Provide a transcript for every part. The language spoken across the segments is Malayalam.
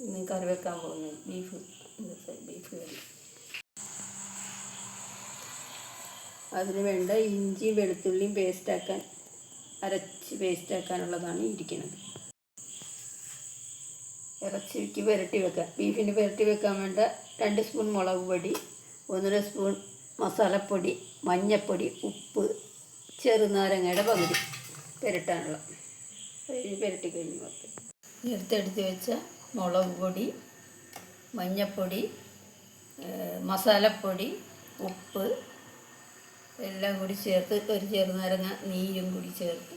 ഇന്ന് കറി വെക്കാൻ പോകുന്നു ബീഫ് കറി. അതിന് വേണ്ട ഇഞ്ചി വെളുത്തുള്ളിയും അരച്ച് പേസ്റ്റാക്കാനുള്ളതാണ് ഇരിക്കുന്നത്. ഇറച്ചിക്ക് പുരട്ടി വെക്കാൻ, ബീഫിന് പുരട്ടി വെക്കാൻ വേണ്ട 2 സ്പൂൺ മുളക് പൊടി, 1.5 സ്പൂൺ മസാലപ്പൊടി, മഞ്ഞൾപ്പൊടി, ഉപ്പ്, ചെറുനാരങ്ങയുടെ പകുതി പുരട്ടാനുള്ള. പുരട്ടി കഴിഞ്ഞ് എടുത്ത് വെച്ച മുളക് പൊടി, മഞ്ഞൾപ്പൊടി, മസാലപ്പൊടി, ഉപ്പ് എല്ലാം കൂടി ചേർത്ത് ഒരു ചെറുനാരങ്ങ നീരും കൂടി ചേർത്ത്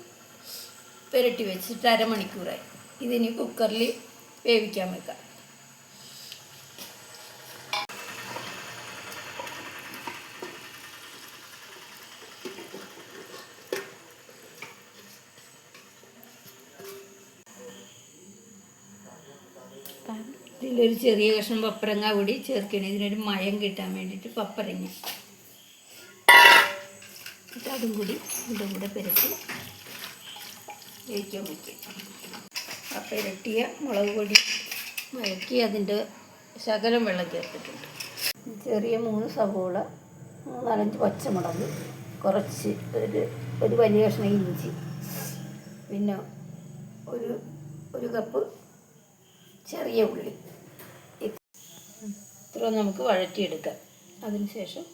പുരട്ടി വെച്ചിട്ട് അരമണിക്കൂറായി. ഇതിനി കുക്കറിൽ വേവിക്കാൻ വെക്കാം. ഇതിലൊരു ചെറിയ കഷ്ണം പപ്പരങ്ങ കൂടി ചേർക്കണം. ഇതിനൊരു മയം കിട്ടാൻ വേണ്ടിയിട്ട് പപ്പരങ്ങ അതും കൂടി ഇതും കൂടെ പുരട്ടി വേവിക്കാൻ വയ്ക്കും. ആ പുരട്ടിയ മുളക് പൊടി മയക്കി അതിൻ്റെ ശകലം വെള്ളം ചേർത്തിട്ടുണ്ട്. ചെറിയ 3 സവോള, 4-5 പച്ചമുളക്, കുറച്ച് ഒരു വലിയ കഷ്ണം ഇഞ്ചി, പിന്നെ ഒരു കപ്പ് ചെറിയ ഉള്ളി. ഇത്ര നമുക്ക് വഴറ്റിയെടുക്കാം. അതിനുശേഷം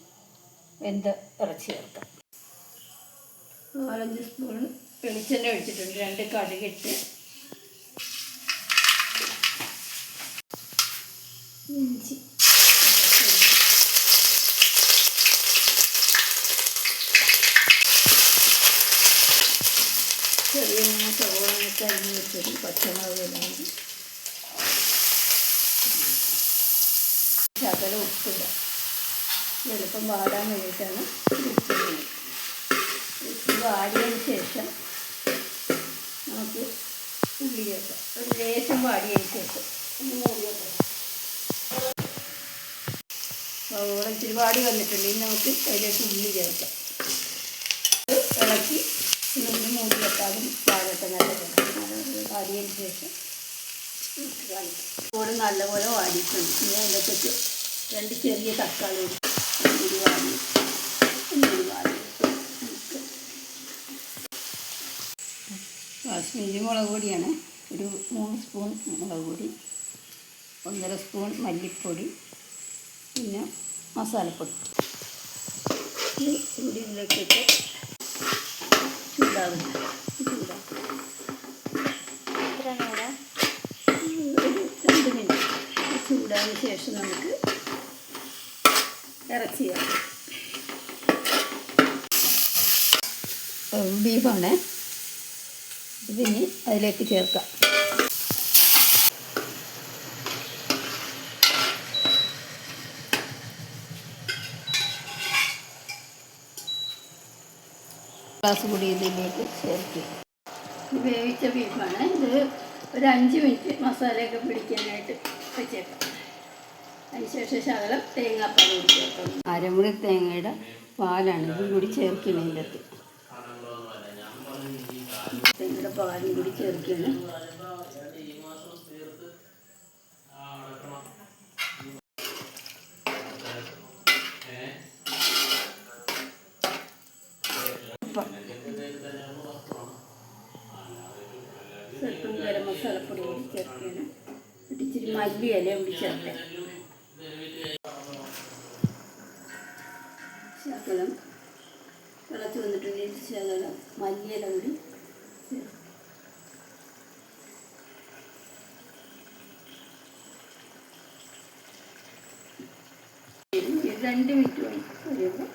വെന്ത ഇറച്ചി ചേർക്കാം. 4-5 സ്പൂൺ വെളിച്ചെണ്ണ ഒഴിച്ചിട്ടുണ്ട്. 2 കടുകിട്ട് ഇഞ്ചി, ചെറിയ 3 സവോള അരിഞ്ഞ് വെച്ചതും പച്ചമുളക് എല്ലാം ശകലം ഉപ്പില്ല. എളുപ്പം വാടാൻ വേണ്ടിയിട്ടാണ് ഉപ്പിടുന്നത്. ഉപ്പ് വാടിയതിന് ശേഷം നമുക്ക് ഉള്ളി ചേർക്കാം. ഒരു ലേശം വാടിയതിന് ശേഷം ഒന്ന് മൂടി വെക്കാം. സവോള ഇച്ചിരി വാടി വന്നിട്ടുണ്ട്. ഇനി നമുക്ക് അതിലേക്ക് ഉള്ളി ചേർക്കാം. ഇളക്കി ഒന്ന് മൂടി വെക്കാതും പാകത്തെ വാടിയതിന് ശേഷം കൂടെ നല്ലപോലെ വാടിയിട്ടുണ്ട്. ഇനി അതിലേക്ക് 2 ചെറിയ തക്കാളി കൂടി വാടി കാശ്മീരി മുളക് പൊടിയാണ്. ഒരു 3 സ്പൂൺ മുളക് പൊടി, 1.5 സ്പൂൺ മല്ലിപ്പൊടി, പിന്നെ മസാലപ്പൊടി കൂടി ഇതിലേക്കിട്ട് ചൂടാകും. ഒരു 2 മിനിറ്റ് ചൂടായതിന് ശേഷം നമുക്ക് ഇറച്ചി ചേർക്കാം. ബീഫാണ്. ഇതിനി അതിലേക്ക് ചേർക്കാം. ഗ്ലാസ് കൂടി ഇതിലേക്ക് ചേർക്കും. വേവിച്ച ബീഫാണ്. ഇത് ഒരു 5 മിനിറ്റ് മസാലയൊക്കെ പിടിക്കാനായിട്ട് വെച്ചേക്കാം. അതിനുശേഷം ശകലം തേങ്ങാപ്പാൽ കൂടി ചേർക്കാം. അരമുറി തേങ്ങയുടെ പാലാണ് ഇതും കൂടി ചേർക്കുന്നതിൻ്റെ അകത്ത്. തേങ്ങയുടെ പാലും കൂടി ചേർക്കണം. സ്വല്പം ഗരം മസാലപ്പൊടി കൂടി ചേർക്കണം. ഇച്ചിരി മല്ലിയില കൂടി ചേർക്കാം. ശകലം തിളച്ച് വന്നിട്ടുണ്ടെങ്കിൽ ശകലം മല്ലിയില കൂടി ചേർക്കാം. 2 മിനിറ്റ് കഴിയുമ്പോൾ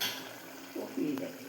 ഓഫ് ചെയ്തേക്കാം.